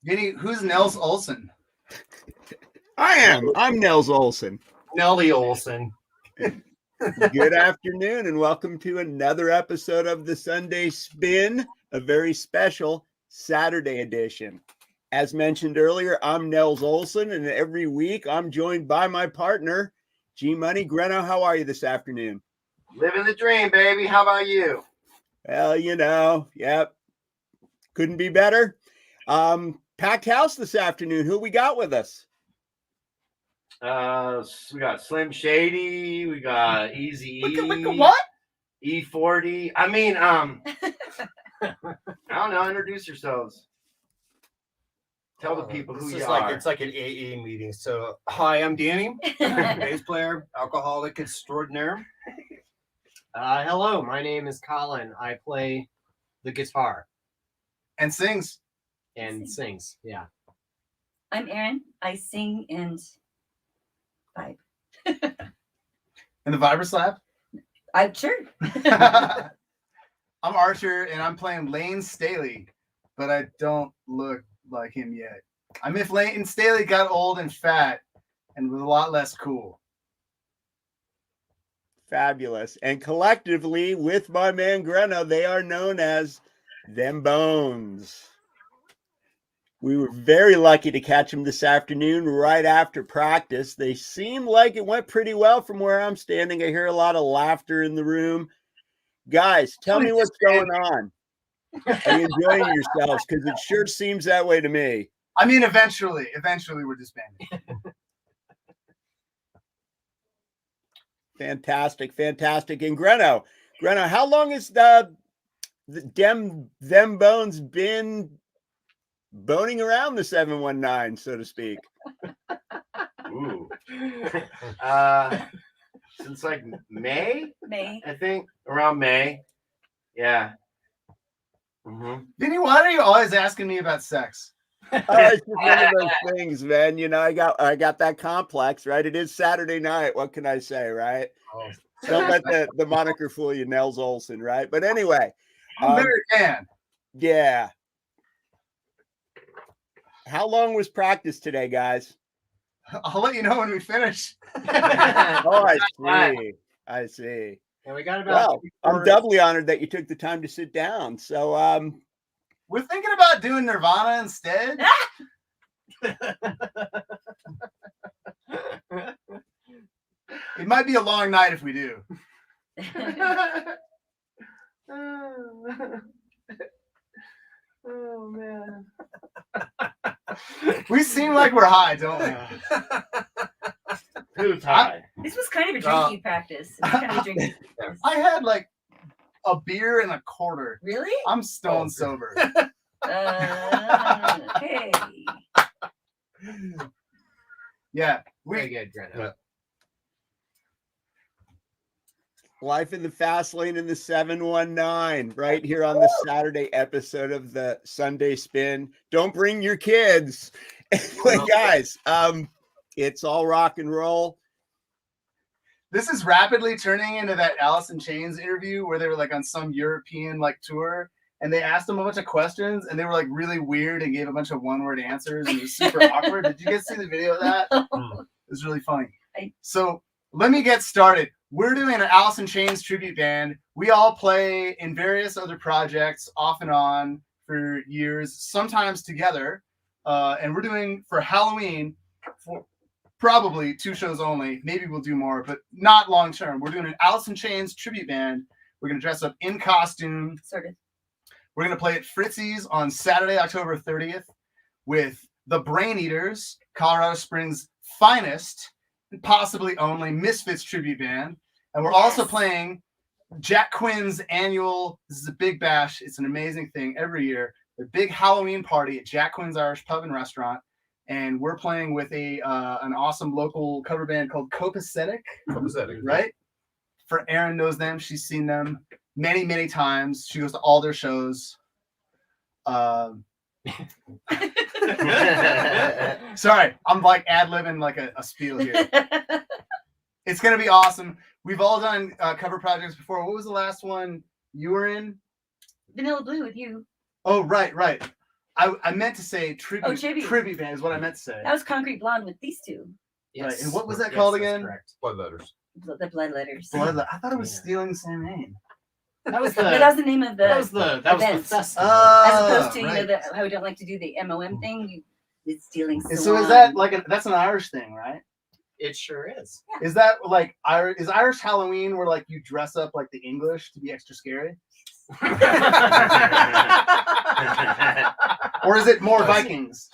Vinny, who's Nels Olson? I am. I'm Nels Olson. Nellie Olson. Good afternoon, and welcome to another episode of the Sunday Spin, a very special Saturday edition. As mentioned earlier, I'm Nels Olson, and every week I'm joined by my partner, G Money. Greno, how are you this afternoon? Living the dream, baby. How about you? Well, yep. Couldn't be better. Packed house this afternoon. Who we got with us? We got Slim Shady. We got Easy E. What? E40. I mean, I don't know. Introduce yourselves. Tell the people who you are. It's like an AA meeting. So, hi, I'm Danny, bass player, alcoholic extraordinaire. Hello, my name is Colin. I play the guitar And sings. and sings. Yeah. I'm Erin. I sing and vibe. And the Vibra Slap. I'm sure. I'm Archer, and I'm playing Lane Staley, but I don't look like him yet. I'm if Lane Staley got old and fat and was a lot less cool. Fabulous. And collectively, with my man Greno, they are known as Them Bones. We were very lucky to catch them this afternoon right after practice. They seem like it went pretty well from where I'm standing. I hear a lot of laughter in the room. Guys, tell me what's going on. Are you enjoying yourselves? Because it sure seems that way to me. I mean, eventually we're disbanding. Fantastic. And Greno, how long has the Them Bones been boning around the 719, so to speak? Ooh. Since like May, I think. Around May. Yeah. Mm-hmm. Vinny, why are you always asking me about sex? It's just one of those things, man. I got that complex, right? It is Saturday night. What can I say, right? Oh. Don't let the moniker fool you, Nels Olson, right? But anyway, I'm very fan. yeah. How long was practice today, guys? I'll let you know when we finish. Oh, I see. And we got about. Well, I'm doubly honored that you took the time to sit down. So, We're thinking about doing Nirvana instead. It might be a long night if we do. Oh man. We seem like we're high, don't we? Who's high? This was kind of a drinking practice. It was kind of a drinking practice. I had like a beer and a quarter. Really? I'm stone sober. Okay. Yeah. Very good, Greta. life in the fast lane in the 719 right here on the Saturday episode of the Sunday Spin. Don't bring your kids. Anyway, guys, it's all rock and roll. This is rapidly turning into that Allison Chains interview where they were like on some European like tour and they asked them a bunch of questions and they were like really weird and gave a bunch of one-word answers and it was super awkward. Did you guys see the video of that? It was really funny. So let me get started. We're doing an Allison Chains tribute band. We all play in various other projects off and on for years, sometimes together. And we're doing for Halloween for probably 2 shows only. Maybe we'll do more, but not long term. We're doing an Allison Chains tribute band. We're going to dress up in costume. Sort of. We're going to play at Fritzy's on Saturday, October 30th with the Brain Eaters, Colorado Springs' finest and possibly only Misfits tribute band. And we're also playing Jack Quinn's annual, this is a big bash. It's an amazing thing every year. The big Halloween party at Jack Quinn's Irish Pub and Restaurant. And we're playing with an awesome local cover band called Copacetic. Right? For Erin knows them. She's seen them many, many times. She goes to all their shows. Sorry, I'm like ad-libbing like a spiel here. It's going to be awesome. We've all done cover projects before. What was the last one you were in? Vanilla Blue with you. Oh, right. I meant to say tribute. Oh, tribute. Tribute band is what I meant to say. That was Concrete Blonde with these two. Right, and what was that called that's again? correct. Blood letters. The Blood Letters. I thought it was Yeah. stealing the same name. That was the No, that was the name of the. that was the event. festival. As opposed to right. how we don't like to do the MOM thing. It's stealing. So is salon. that like that's an Irish thing, right? It sure is. Is that like is Irish Halloween where like you dress up like the English to be extra scary, or is it more Vikings?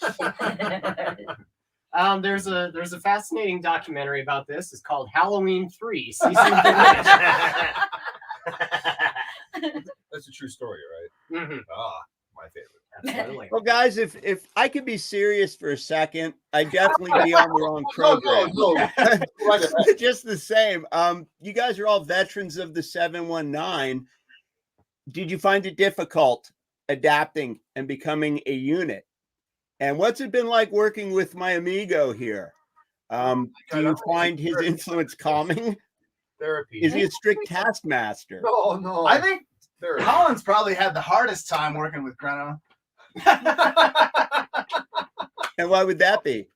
There's a fascinating documentary about this. It's called Halloween 3: Season of the That's a true story, right? Witch. Mhm. Ah, my favorite. Absolutely. Well, guys, if I could be serious for a second, I'd definitely be on the wrong program. No. Just the same. You guys are all veterans of the 719. Did you find it difficult adapting and becoming a unit? And what's it been like working with my amigo here? Do you find his influence calming? Therapy. Is he a strict taskmaster? No. I think Therapy. Collins probably had the hardest time working with Greno. And why would that be?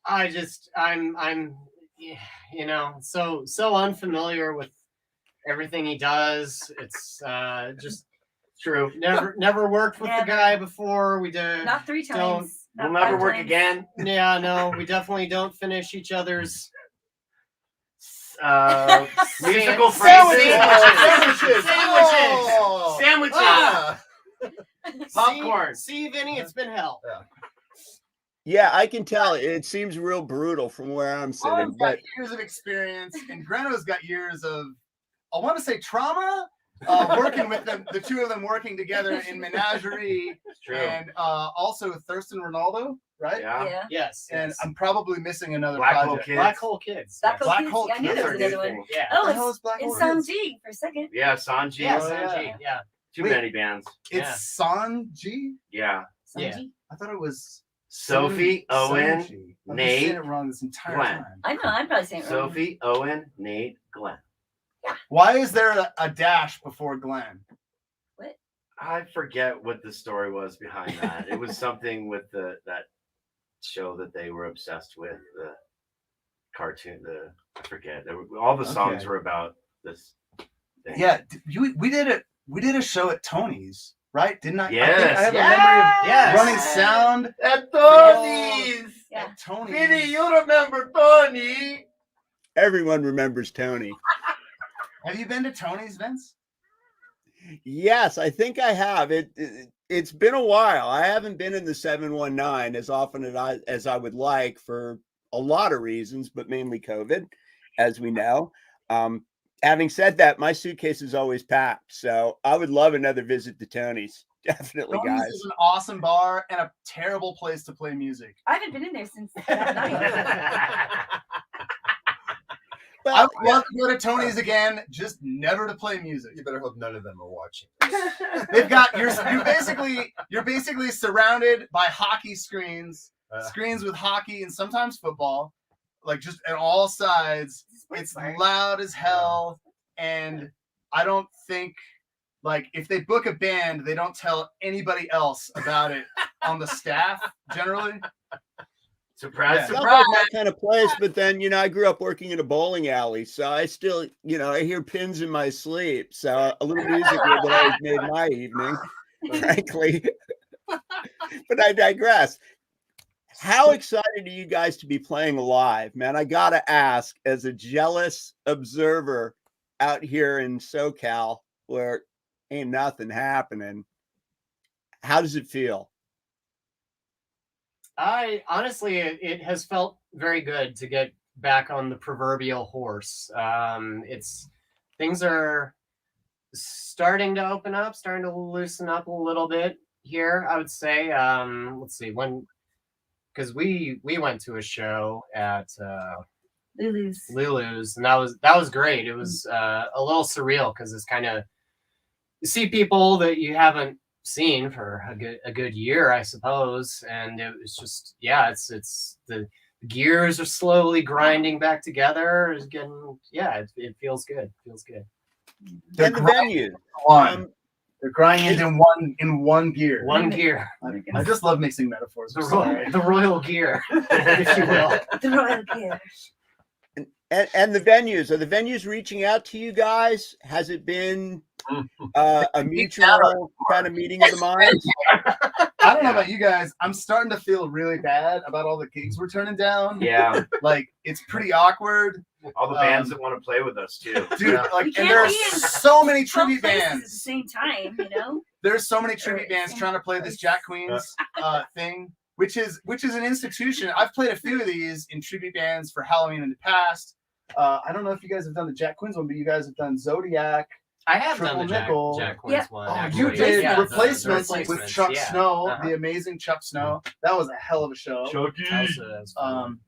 I'm so unfamiliar with everything he does. It's just True. never worked with the Never. guy before. We did. Not 3 Don't- times. We'll not never 5 work times. again. Yeah, no, we definitely don't finish each other's Musical Sandwiches. phrases. Sandwiches. Sandwiches. Ah. Popcorn. See, Vinny, it's been hell. Yeah, I can tell. It seems real brutal from where I'm sitting. Collins got But years of experience, and Greno's got years of, I want to say trauma, working with them, the two of them working together in Menagerie, It's true. and also Thurston Ronaldo, right? Yeah. Yeah. Yes. And yes. I'm probably missing another Black Hole project. Kids. Black Hole Kids. Black yes. Hole Black Kids. Hole Yeah, I knew Kids there are was a another new one. thing. Yeah. Oh, What the hell is Black it's Hole Kids? Sanji for a second. Yeah, Sanji. Yeah, Oh, Sanji. yeah. Yeah. Too Wait. many bands. It's Sanji? Yeah. Yeah. Sanji. I thought it was Sophie, Sanji. Owen, I've been Nate, saying it wrong this entire Glenn. time. I know. I'm probably saying it wrong. Sophie, Owen, Nate, Glenn. Why is there a dash before Glenn? I forget what the story was behind that. It was something with that show that they were obsessed with, the cartoon. I forget. All the songs Okay. were about this thing. Yeah, we did a show at Tony's, right? Didn't I? Yes. I think I have a memory of Yes. running sound At Tony's. Yeah. at Tony's. Vinny, you remember Tony? everyone remembers Tony. Have you been to Tony's, Vince? Yes, I think I have. It's been a while. I haven't been in the 719 as often as I would like for a lot of reasons, but mainly COVID, as we know. Having said that, my suitcase is always packed, so I would love another visit to Tony's. Definitely, Tony's guys. is an awesome bar and a terrible place to play music. I haven't been in there since that night. I would love to go to Tony's again, just never to play music. You better hope none of them are watching. They've got you're basically surrounded by hockey screens, screens with hockey and sometimes football, like just at all sides. It's loud as hell, and I don't think like if they book a band, they don't tell anybody else about it on the staff generally. Surprise, Yeah. Sounds surprise. like that kind of place, but then, I grew up working in a bowling alley, so I still, I hear pins in my sleep. So a little music would always made my evening, frankly. But I digress. How excited are you guys to be playing live, man? I gotta ask, as a jealous observer out here in SoCal, where ain't nothing happening, how does it feel? Honestly, it has felt very good to get back on the proverbial horse. Things are starting to open up, starting to loosen up a little bit here, I would say. Let's see, because we went to a show at Lulu's, and that was great. It was a little surreal because it's kind of, you see people that you haven't seen for a good year, I suppose, and it was just, it's the gears are slowly grinding back together. It's getting, it feels good. And the venue. They're crying in one gear. One gear, I just love mixing metaphors. I'm sorry. the royal gear, if you will. The royal gear. And the venues, are the venues reaching out to you guys? Has it been a mutual kind of meeting of the minds? I don't know about you guys. I'm starting to feel really bad about all the gigs we're turning down. Yeah, Like it's pretty awkward. all the bands that want to play with us too. Dude, Yeah. like, We and can't there are be in so many Both tribute places at the bands. same time, you know. There's so many tribute bands trying to play this Jack Queens thing, which is an institution. I've played a few of these in tribute bands for Halloween in the past. I don't know if you guys have done the Jack Queens one, but you guys have done Zodiac. I have Triple done the nickel. Jack Queens Yeah. one. Oh, actually. you did Yeah, the replacements with replacements, Chuck yeah. Snow, Uh-huh. the amazing Chuck Snow. That was a hell of a show. Chucky. That was fun.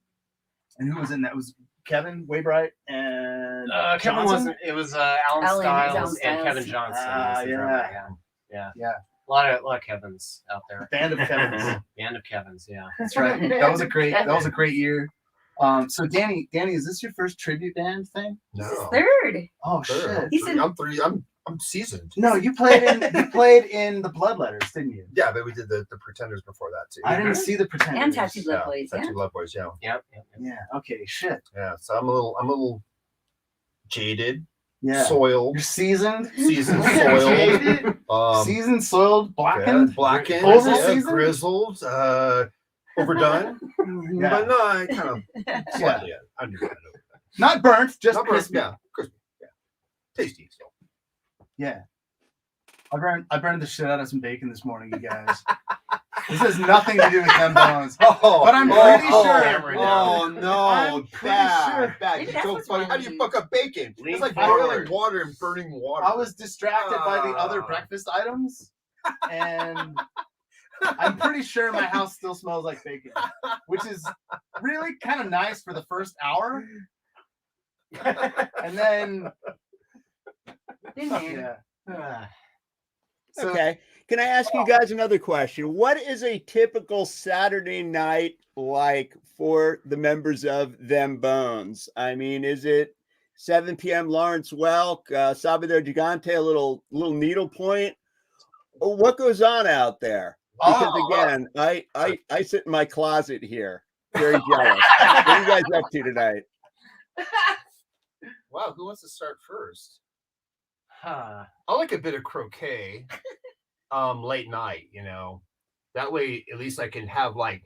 And who was in that? It was Kevin Waybright and Kevin Johnson? wasn't. It was Alan Alan Styles and Styles. Kevin Johnson. Ah, was the yeah. drummer, yeah. Yeah. A lot of Kevins out there. Band of Kevin's. Band of Kevins, yeah. That's right. That was a great year. So Danny, is this your first tribute band thing? This is No. third. Oh Third. shit! He said- I'm seasoned. No, you played in the Bloodletters, didn't you? Yeah, but we did the Pretenders before that too. I didn't see the Pretenders. And Tattoo Blood Boys, yeah. Tattoo Love Boys, yeah. Yep. Yeah. Okay. Shit. Yeah. So I'm a little jaded, Yeah. soiled, You're seasoned. seasoned, soiled, Seasoned, soiled, blackened. blackened, Over yeah, seasoned? grizzled, overdone, Yeah. but no, I kind of slightly under that. Not burnt, just Not burnt, crispy. yeah, crispy, yeah, tasty still. Yeah. I burned the shit out of some bacon this morning, you guys. This has nothing to do with them bones. Oh, But I'm pretty sure. Oh no, I'm pretty bad, sure. bad. Maybe You're that's so what's funny. wrong How with do you you. fuck up bacon? Lean It's like forward. boiling water and burning water. I was distracted by the other Ah. breakfast items, and I'm pretty sure my house still smells like bacon, which is really kind of nice for the first hour, and then Been there. yeah. So, Okay. Can I ask you guys another question? What is a typical Saturday night like for the members of Them Bones? I mean, is it 7 p.m. Lawrence Welk, Sabado Gigante, a little needlepoint? What goes on out there? Because again, I sit in my closet here, very jealous. What are you guys up to tonight? Wow, who wants to start first? Huh. I like a bit of croquet, late night. That way at least I can have like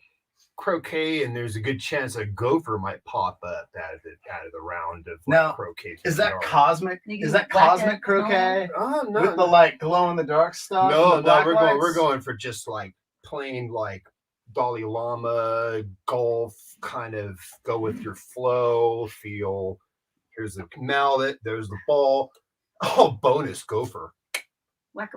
croquet, and there's a good chance a gopher might pop up out of the round of Now, croquet. is that yard. cosmic? You Is can that whack cosmic it. croquet Oh no, with the like glow in the dark stuff? no, and the black we're lights? going for just like plain like Dalai Lama golf, kind of go with your flow, feel. Here's the mallet, there's the ball. Oh, bonus gopher.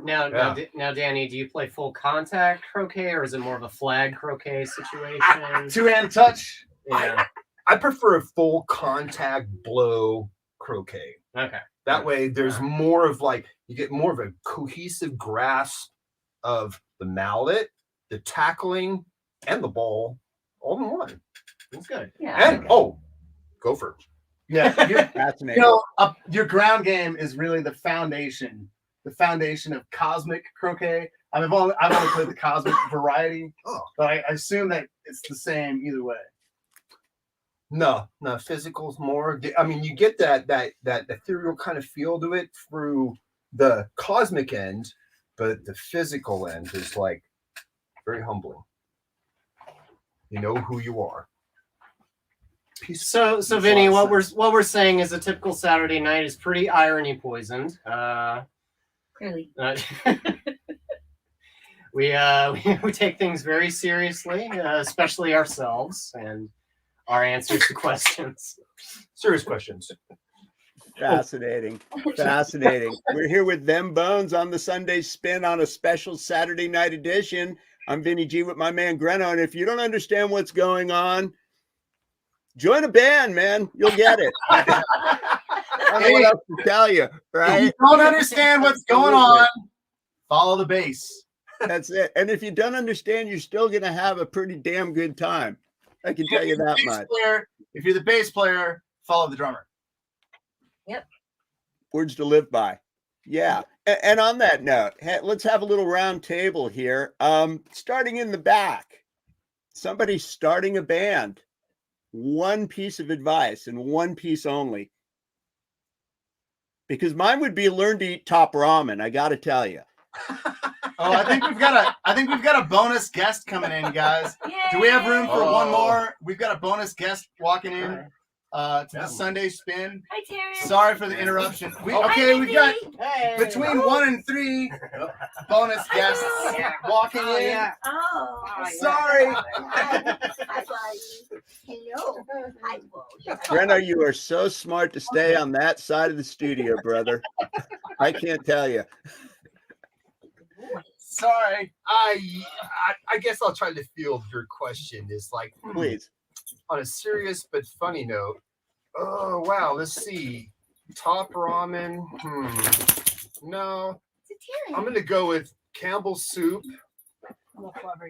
Now, Yeah. now, Danny, do you play full contact croquet, or is it more of a flag croquet situation? Two-hand touch. Yeah. I prefer a full contact blow croquet. Okay. That way there's more of like, you get more of a cohesive grasp of the mallet, the tackling, and the ball all in one. That's good. Yeah. And oh, gopher. Yeah. Fascinating. Your ground game is really the foundation of cosmic croquet. I've only played the cosmic variety, but I assume that it's the same either way. No, physical's more. I mean, you get that ethereal kind of feel to it through the cosmic end, but the physical end is like very humbling. You know who you are. So Vinny, what we're saying is a typical Saturday night is pretty irony poisoned. Clearly. We take things very seriously, especially ourselves and our answers to questions. Serious questions. Fascinating. We're here with Them Bones on the Sunday Spin on a special Saturday night edition. I'm Vinny G with my man Greno, and if you don't understand what's going on, join a band, man. You'll get it. I don't know what else to tell you, If right? you don't understand what's going on, follow the bass. That's it. And if you don't understand, you're still going to have a pretty damn good time. I can tell you that much. If you're the bass player, follow the drummer. Words to live by. Yeah. And on that note, let's have a little round table here. Starting in the back, somebody starting a band. One piece of advice and one piece only. Because mine would be learn to eat top ramen. I got to tell you. Oh, I think we've got a bonus guest coming in, guys. Do we have room for one more? We've got a bonus guest walking in to the Sunday Spin. Hi, Terrence. Sorry for the interruption. We've got between 1 and 3 bonus guests walking in. Sorry. Hi, buddy. Hello. Hi, Bo. Brenna, you are so smart to stay on that side of the studio, brother. I can't tell you. Sorry. I guess I'll try to field your question. Is like, Please. On a serious but funny note. Oh wow, let's see. Top ramen. No, I'm gonna go with Campbell's soup.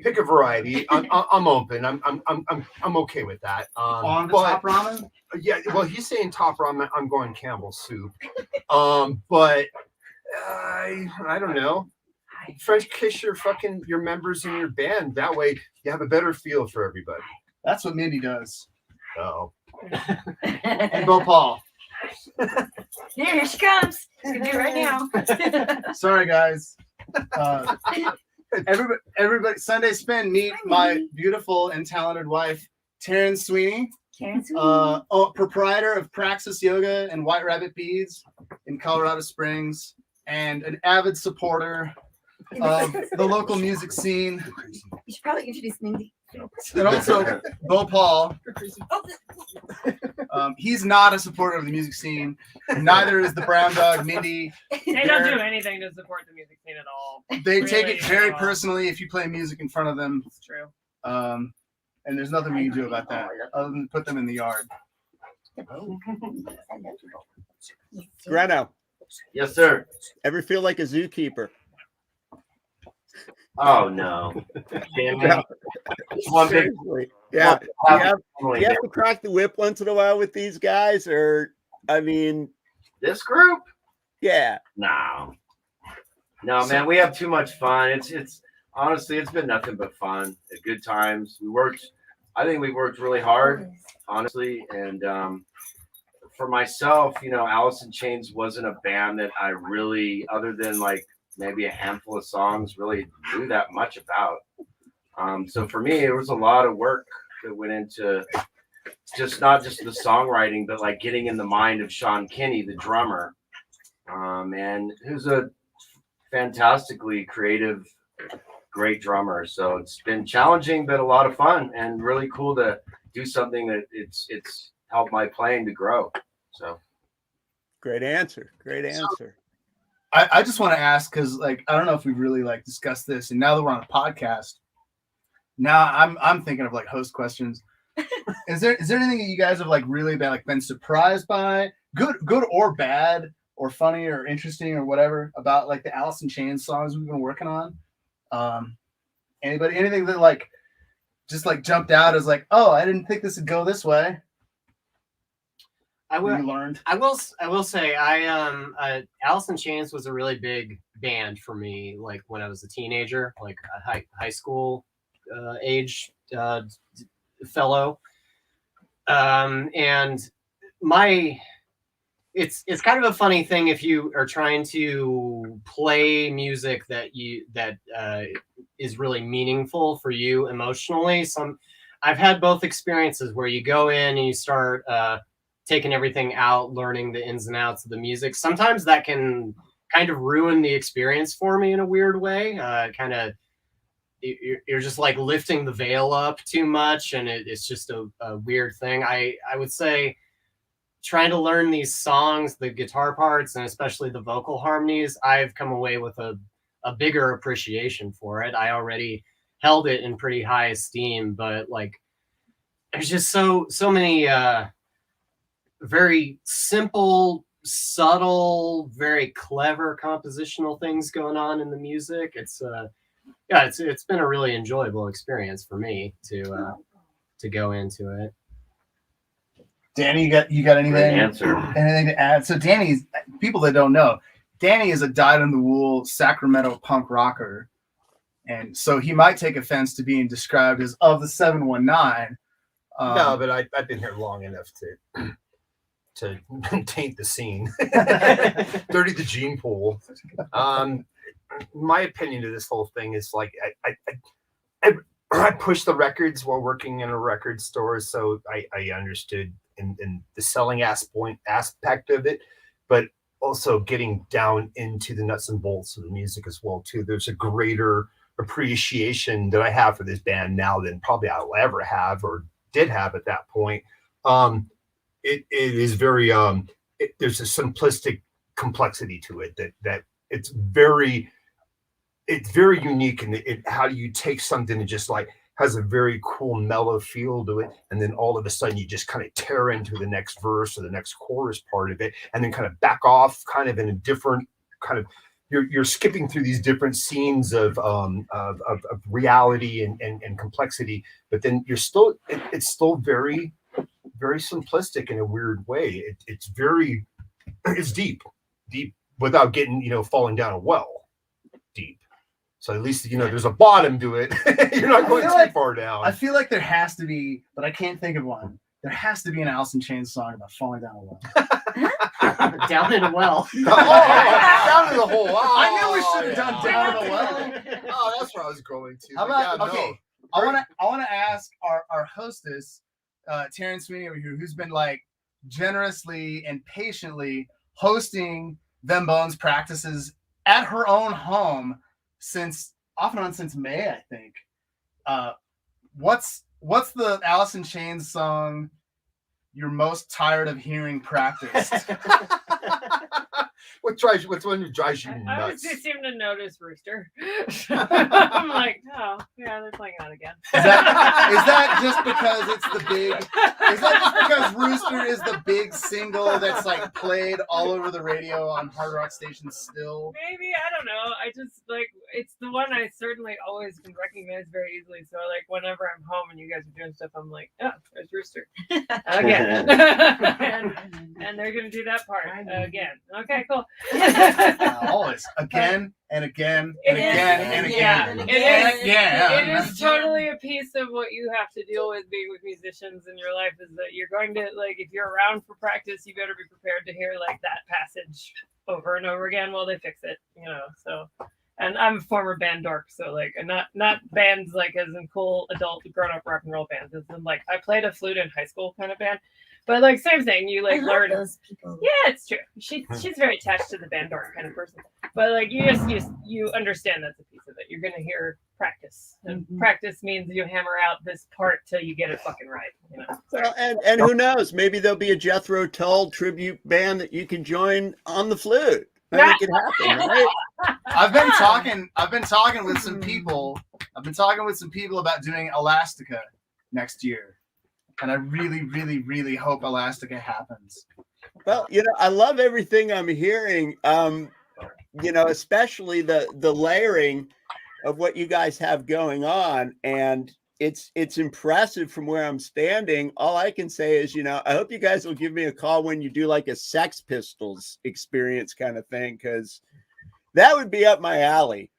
Pick a variety. I'm open. I'm okay with that. On the top ramen? Yeah. Well, he's saying top ramen. I'm going Campbell's soup. But I don't know. French kiss your members in your band. That way you have a better feel for everybody. That's what Mindy does. Oh. And Bo Paul. Here she comes. She's gonna do it right now. Sorry, guys. Everybody, Sunday Spin, meet my beautiful and talented wife, Taryn Sweeney, proprietor of Praxis Yoga and White Rabbit Beads in Colorado Springs, and an avid supporter of the local music scene. You should probably introduce Mindy. And also Bo Paul. He's not a supporter of the music scene. Neither is the Brown Dog, Mindy. They don't do anything to support the music scene at all. They take it very personally if you play music in front of them. It's true. And there's nothing we can do about that other than put them in the yard. Greno, Yes, sir. ever feel like a zookeeper? Oh no. Damn it. One big Seriously. Yeah. You have to crack the whip once in a while with these guys, or I mean, This group? yeah. No, man, we have too much fun. It's honestly, it's been nothing but fun. Good times. I think we worked really hard, honestly. And for myself, Allison Chains wasn't a band that I really, other than like maybe a handful of songs, really knew that much about. So for me, it was a lot of work that went into not just the songwriting, but like getting in the mind of Sean Kinney, the drummer, and who's a fantastically creative, great drummer. So it's been challenging, but a lot of fun and really cool to do something that it's helped my playing to grow. So Great answer. Great answer. I just want to ask, because like I don't know if we've really like discussed this, and now that we're on a podcast, now I'm thinking of like host questions. Is there anything that you guys have like really been surprised by, good or bad, or funny or interesting or whatever about like the Allison Chains songs we've been working on? Anything that like just like jumped out as like, oh, I didn't think this would go this way? I will. You learned. I will say Allison Chains was a really big band for me. Like when I was a teenager, like a high school age fellow, and it's kind of a funny thing if you are trying to play music that is really meaningful for you emotionally. I've had both experiences where you go in and you start taking everything out, learning the ins and outs of the music. Sometimes that can kind of ruin the experience for me in a weird way. You're just like lifting the veil up too much, and it's just a weird thing. I would say trying to learn these songs, the guitar parts, and especially the vocal harmonies, I've come away with a bigger appreciation for it. I already held it in pretty high esteem, but like there's just so many very simple, subtle, very clever compositional things going on in the music. It's been a really enjoyable experience for me to go into it. Danny, you got anything? Great answer. Anything to add? So Danny's, people that don't know, Danny is a dyed-in-the-wool Sacramento punk rocker, and so he might take offense to being described as of the 719. No, but I've been here long enough to taint the scene, dirty the gene pool. My opinion of this whole thing is like I pushed the records while working in a record store, so I understood in the selling aspect of it, but also getting down into the nuts and bolts of the music as well too. There's a greater appreciation that I have for this band now than probably I'll ever have or did have at that point. It is very there's a simplistic complexity to it that it's very unique, and how do you take something and just like has a very cool mellow feel to it, and then all of a sudden you just kind of tear into the next verse or the next chorus part of it, and then kind of back off kind of in a different kind of you're skipping through these different scenes of reality and complexity, but then you're still it's still very very simplistic in a weird way. It's deep without getting falling down a well deep. So at least there's a bottom to it. You're not going too far down. I feel like there has to be, but I can't think of one. There has to be an Allison Chains song about falling down a well. Down in a well. Down in the hole. Oh, I knew we should have done down in a well. Oh, that's where I was going to. How about I want to ask our hostess, Taryn Sweeney over here, who's been like generously and patiently hosting Them Bones practices at her own home off and on since May, I think. What's the Allison Chains song you're most tired of hearing practiced? Which one drives you nuts? I always seem to notice Rooster. I'm like, oh yeah, they're playing that again. Is that just because it's the big? Is that just because Rooster is the big single that's like played all over the radio on hard rock stations still? Maybe, I don't know. I just like it's the one I certainly always can recognize very easily. So like whenever I'm home and you guys are doing stuff, I'm like, oh, there's Rooster again, and they're gonna do that part again. Okay, cool. Always again and again and again and again. It is totally a piece of what you have to deal with being with musicians in your life, is that you're going to, like, if you're around for practice, you better be prepared to hear like that passage over and over again while they fix it, so. And I'm a former band dork, so like, not bands like as in cool adult grown up rock and roll bands. As in like, I played a flute in high school kind of band, but like same thing. You like learn those people. Yeah, it's true. She's very attached to the band dork kind of person. But like you understand that's a piece of it. You're gonna hear practice, and practice means you hammer out this part till you get it fucking right. So. Well, and who knows? Maybe there'll be a Jethro Tull tribute band that you can join on the flute. I think it happen, right? I've been talking with some people. I've been talking with some people about doing Elastica next year, and I really, really, really hope Elastica happens. Well, I love everything I'm hearing. Especially the layering of what you guys have going on, and it's impressive from where I'm standing. All I can say is, I hope you guys will give me a call when you do like a Sex Pistols experience kind of thing, because that would be up my alley.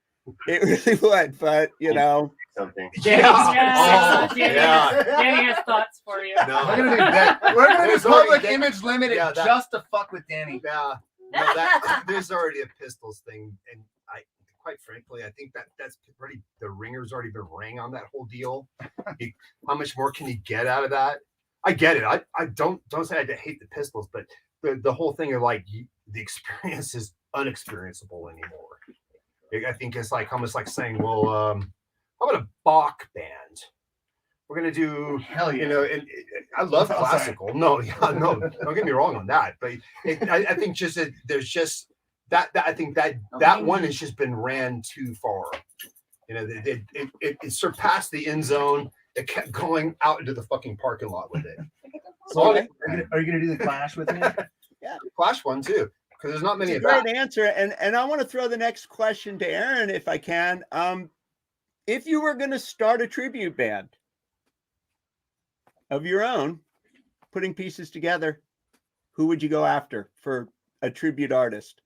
It really would, but something. Danny has thoughts for you. No. We're gonna do public image limited just to fuck with Danny. Yeah, no, there's already a Pistols thing, and quite frankly, I think that's already the ringer's already been rang on that whole deal. How much more can you get out of that? I get it. I don't say I hate the Pistols, but the whole thing of like the experience is unexperienceable anymore. I think it's like almost like saying, well, how about a Bach band? We're gonna do, hell yeah. And I love classical. No, don't get me wrong on that. But I think just that there's just that I think that one has just been ran too far. It surpassed the end zone. It kept going out into the fucking parking lot with it. So are you gonna do the Clash with me? Yeah, Clash one too, because there's not many it's of a that. great answer. And I want to throw the next question to Aaron, if I can. If you were going to start a tribute band of your own, putting pieces together, who would you go after for a tribute artist?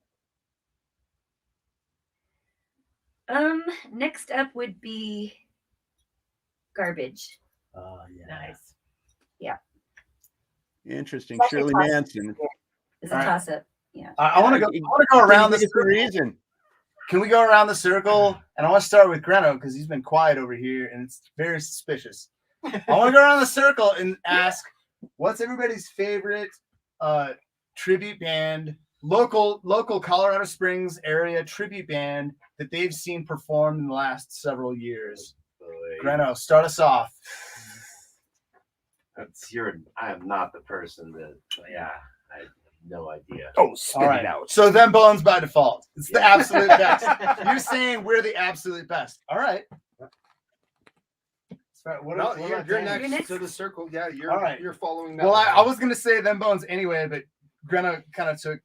Next up would be Garbage. Oh yeah. Nice. Interesting. Second Shirley class. Manson. It's a All right. toss up. Yeah. I want to go. I want to go around the Give us a circle. reason. Can we go around the circle? And I want to start with Greno because he's been quiet over here and it's very suspicious. I want to go around the circle and ask, what's everybody's favorite tribute band, local Colorado Springs area tribute band that they've seen perform in the last several years? Greno, start us off. I am not the person that. Yeah, I have no idea. Oh, spit All it right. out. So then Bones by default. It's the absolute best. You're saying we're the absolute best. All right. What No, what you're about Dan? You're next next. to the circle. Yeah, All right. you're following that. Well, line. I was going to say them Bones anyway, but Greno kind of took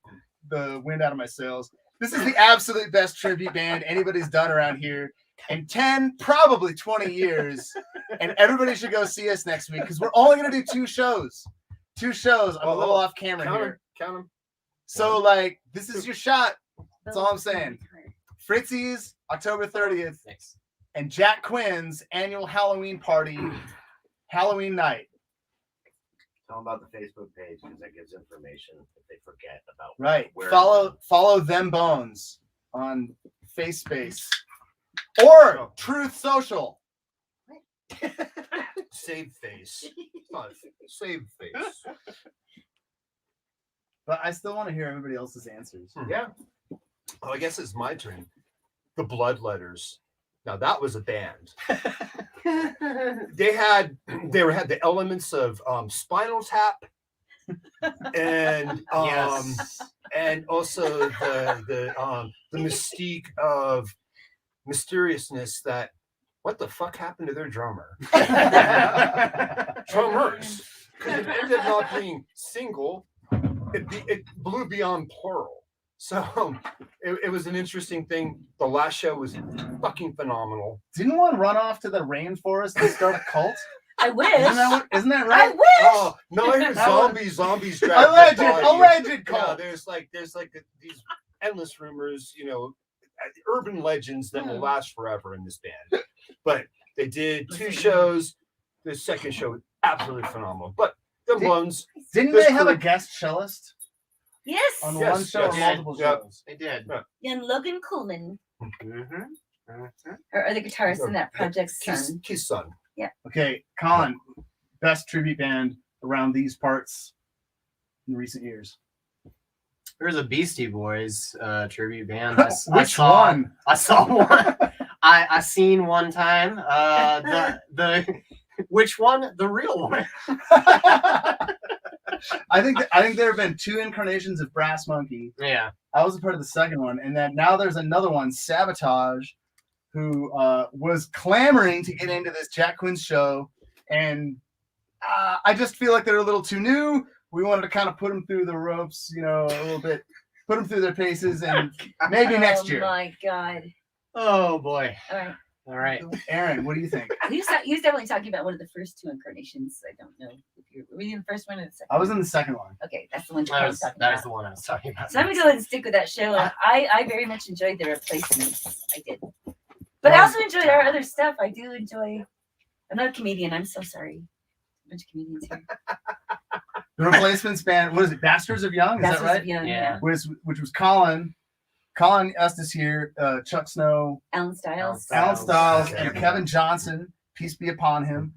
the wind out of my sails. This is the absolute best tribute band anybody's done around here in 10, probably 20 years. And everybody should go see us next week because we're only going to do 2 shows. 2 shows. I'm a little off camera count here. them. So, like, this is your shot. That's all I'm saying. Fritzy's, October 30th, Thanks. and Jack Quinn's annual Halloween party, Halloween night. Tell them about the Facebook page because that gives information if they forget about. Right. Where Follow them Bones on FaceSpace or Truth Social. Save face. It's not save face. But I still want to hear everybody else's answers. Yeah. Oh, I guess it's my turn. The Bloodletters. Now that was a band. They had the elements of Spinal Tap and Yes. and also the mystique of mysteriousness that what the fuck happened to their drummer? Drummers. Because it ended up not being single. It blew beyond plural. So it was an interesting thing. The last show was fucking phenomenal. Didn't one run off to the rainforest and start a cult? I wish. Isn't that I right? wish. Oh no! I hear zombies drag Alleged Yeah, cult. there's these endless rumors, urban legends that will last forever in this band. But they did 2 shows. The second show was absolutely phenomenal. But the ones Didn't This they have a group- guest cellist Yes. on Yes, one show or yes. multiple Yeah. shows? They did. Young Logan Coleman, Mm-hmm. or the guitarist in that project's son. Kiss son. Okay, Colin, best tribute band around these parts in recent years. There's a Beastie Boys tribute band. Which one? I saw one. I seen one time. The which one? The real one. I think there have been 2 incarnations of Brass Monkey. Yeah. I was a part of the second one, and then now there's another one, Sabotage, who was clamoring to get into this Jack Quinn's show, and I just feel like they're a little too new. We wanted to kind of put them through the ropes, a little bit, put them through their paces, and maybe next year. Oh my god! Oh boy. All right, All right. Aaron, what do you think? he was definitely talking about one of the first 2 incarnations. I don't know if were you in the first one or the second. I was in the second one. Okay, that's the one That I was was talking that about. is the one I was talking about. So I'm gonna go ahead and stick with that show. I very much enjoyed the replacements. I did, but I also enjoyed our other stuff. I do enjoy. I'm not a comedian. I'm so sorry. A bunch of comedians here. The Replacements band, what is it? Bastards of Young, is That's that right? Yeah. Which was Colin Estes here, Chuck Snow, Alan Stiles. Alan Stiles, Okay. and Kevin Johnson. Peace be upon him.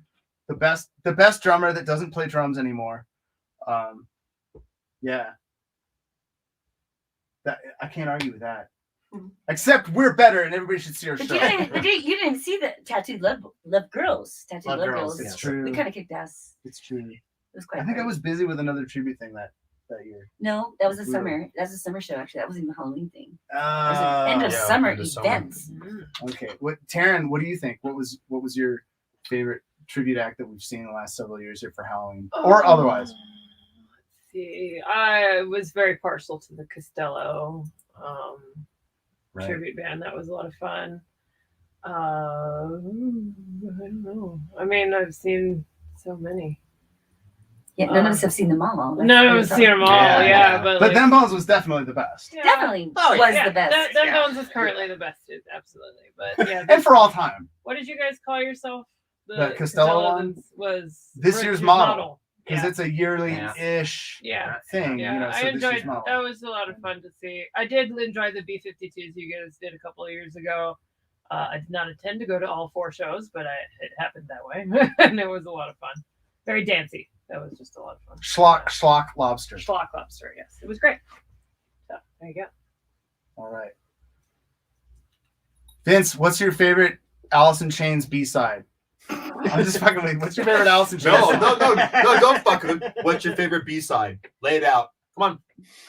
The best drummer that doesn't play drums anymore. Yeah. I can't argue with that. Except we're better, and everybody should see our But show. you didn't see the Tattooed Love Girls. Tattooed Love Love Girls, Girls. It's true. We kind of kicked ass. It's true. It was quite. I think I great. was busy with another tribute thing that year. No, that was a We were- summer. That was a summer show. Actually, that wasn't even a Halloween thing. It was an end of yeah, summer end of summer. events. Okay. Taryn, what do you think? What was your favorite tribute act that we've seen in the last several years here for Halloween, or otherwise? Let's see. I was very partial to the Costello Right. tribute band. That was a lot of fun. I don't know. I mean, I've seen so many. Yeah, none of us have seen them all. That's None the of us problem. seen them all, Yeah, yeah. But But like, Them Bones was definitely the best. yeah. Definitely Oh, was Yeah, the best. Them Yeah. Bones is currently the best, too, absolutely. But yeah, And for all time. what did you guys call yourself? The Costello one? was This year's model. Because Yeah. it's a yearly-ish Yeah. thing. Yeah, You know, I so this enjoyed year's model. that. Was a lot of fun to see. I did enjoy the B-52s you guys did a couple of years ago. I did not intend to go to all 4 shows, but it happened that way, and it was a lot of fun. Very dancey. That was just a lot of fun. Schlock Lobster. Schlock Lobster, yes, it was great. So there you go. All right. Vince, what's your favorite Allison Chains B-side? I'm just fucking with you. What's your favorite Allison Chains? No, don't fuck with it. What's your favorite B-side? Lay it out. Come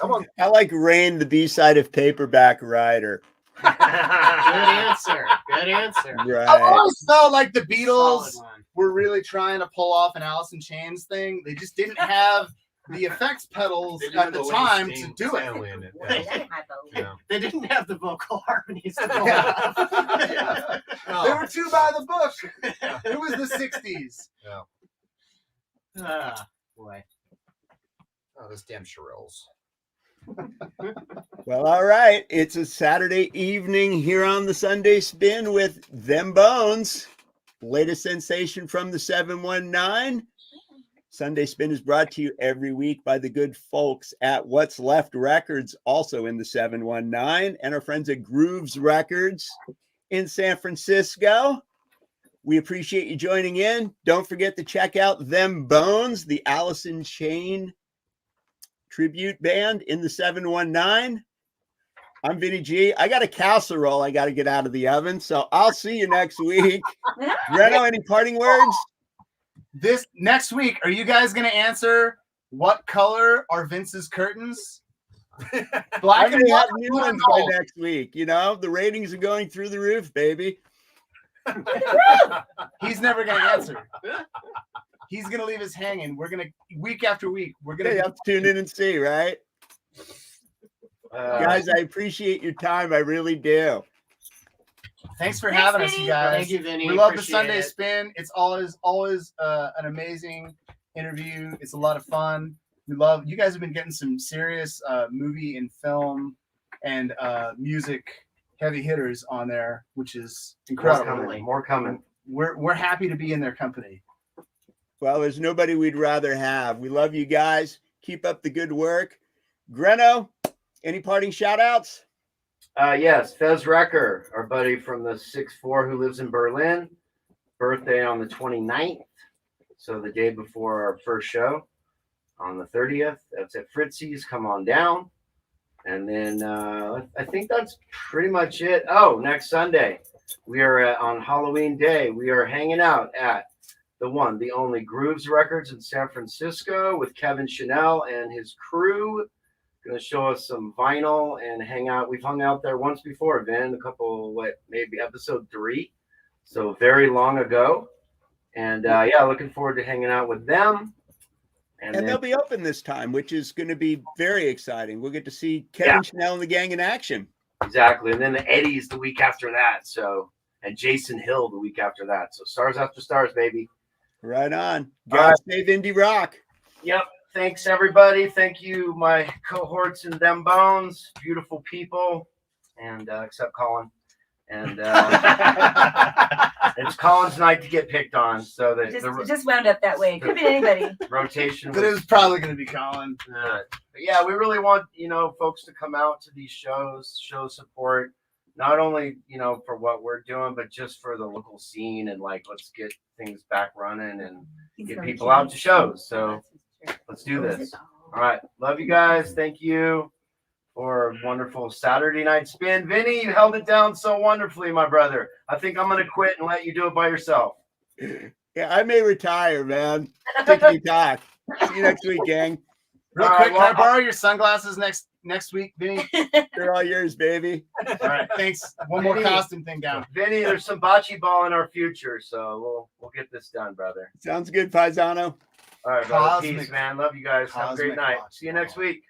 on. I like Rain, the B-side of Paperback Rider. Good answer. Good answer. I've Right. always felt like the Beatles Solid one. were really trying to pull off an Alice in Chains thing. They just didn't have the effects pedals at the time to do it. They didn't have the vocal harmonies. To go Yeah. off. They were too by the book. It was the 60s. Ah, boy. Oh, those damn Shirelles. Well, all right. It's a Saturday evening here on the Sunday Spin with Them Bones. Latest sensation from the 719. Sunday Spin is brought to you every week by the good folks at What's Left Records, also in the 719, and our friends at Grooves Records in San Francisco. We appreciate you joining in. Don't forget to check out Them Bones, the Allison Chain tribute band in the 719. I'm Vinny G. I got a casserole I got to get out of the oven, so I'll see you next week. Reno, any parting words? This next week, are you guys going to answer what color are Vince's curtains? I Black and may have white. new ones by next week. You know, the ratings are going through the roof, baby. He's never going to answer. He's going to leave us hanging. We're going to, week after week, we're going You to have to tune in and see, right? Guys, I appreciate your time. I really do. Thanks for Thanks, having us, Vinny. you guys. Thank you, Vinny. We love the Appreciate Sunday it. Spin. It's always an amazing interview. It's a lot of fun. We love you guys have been getting some serious movie and film and music heavy hitters on there, which is incredible. More coming. We're happy to be in their company. Well, there's nobody we'd rather have. We love you guys. Keep up the good work. Greno, any parting shout outs? Yes, Fez Recker, our buddy from the 6'4" who lives in Berlin. Birthday on the 29th. So the day before our first show on the 30th. That's at Fritzy's. Come on down. And then I think that's pretty much it. Oh, next Sunday, we are on Halloween Day. We are hanging out at the one, the only Grooves Records in San Francisco with Kevin Chanel and his crew. Going to show us some vinyl and hang out. We've hung out there once before, Vin, maybe episode 3. So very long ago. And yeah, looking forward to hanging out with them. And they'll be open this time, which is going to be very exciting. We'll get to see Kevin Chanel and the gang in action. Exactly. And then the Eddies the week after that. So, and Jason Hill the week after that. So stars after stars, baby. Right on. All God right. save Indie Rock. Yep. Thanks, everybody. Thank you, my cohorts in Them Bones. Beautiful people. And except Colin. And it's Colin's night to get picked on. So It just wound up that way. It could be anybody. rotation But it was probably going to be Colin. But yeah, we really want, folks to come out to these shows, show support, not only, for what we're doing, but just for the local scene and let's get things back running and get people out to shows. So let's do this. All right. Love you guys. Thank you for a wonderful Saturday night spin. Vinny, you held it down so wonderfully, my brother. I think I'm going to quit and let you do it by yourself. Yeah, I may retire, man. Tickety-tock. See you next week, gang. Real All quick, right, can I well, borrow your sunglasses next week, Vinny? They're all yours, baby. All right, thanks. One more Vinny. costume thing down. Vinny, there's some bocce ball in our future, so we'll get this done, brother. Sounds good, Paisano. All right, brother. Cosmic- Peace, man. Love you guys. Have a great cosmic night. bocce See you next ball. week.